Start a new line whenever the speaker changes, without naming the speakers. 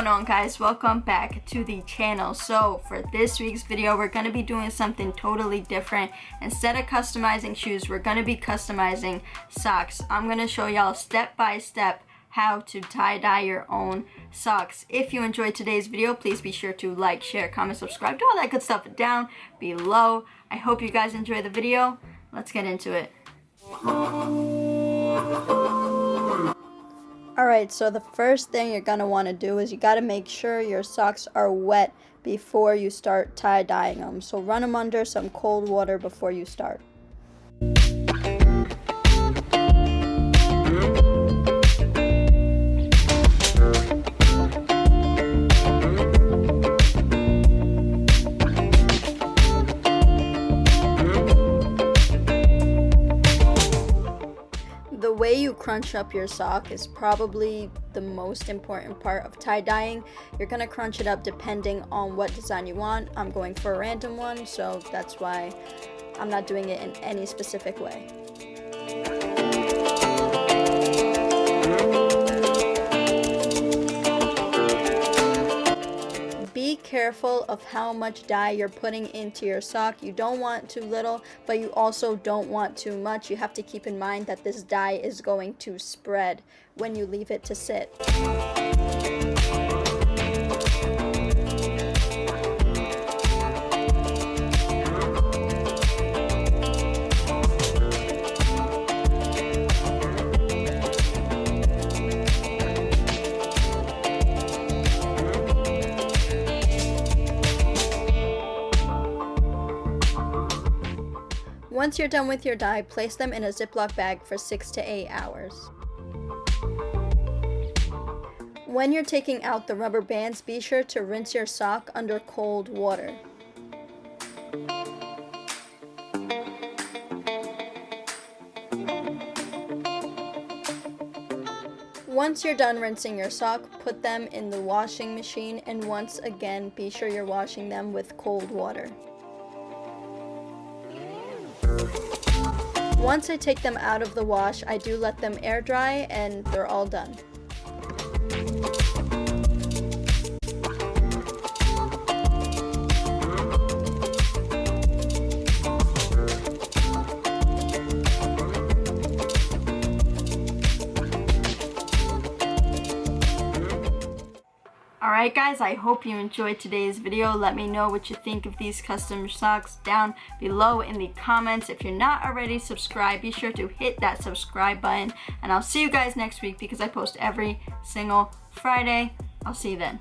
going on, guys? Welcome back to the channel. So for this week's video, we're going to be doing something totally different. Instead of customizing shoes, we're going to be customizing socks. I'm going to show y'all step by step how to tie-dye your own socks. If you enjoyed today's video, please be sure to like, share, comment, subscribe, do all that good stuff down below. I hope you guys enjoy the video. Let's get into it. Alright, so the first thing you're going to want to do is you got to make sure your socks are wet before you start tie-dyeing them. So run them under some cold water before you start. The way you crunch up your sock is probably the most important part of tie-dyeing. You're going to crunch it up depending on what design you want. I'm going for a random one, so that's why I'm not doing it in any specific way. Be careful of how much dye you're putting into your sock. You don't want too little, but you also don't want too much. You have to keep in mind that this dye is going to spread when you leave it to sit. Once you're done with your dye, place them in a Ziploc bag for 6 to 8 hours. When you're taking out the rubber bands, be sure to rinse your sock under cold water. Once you're done rinsing your sock, put them in the washing machine, and once again, be sure you're washing them with cold water. Once I take them out of the wash, I do let them air dry and they're all done. Alright guys, I hope you enjoyed today's video. Let me know what you think of these custom socks down below in the comments. If you're not already subscribed, be sure to hit that subscribe button. And I'll see you guys next week because I post every single Friday. I'll see you then.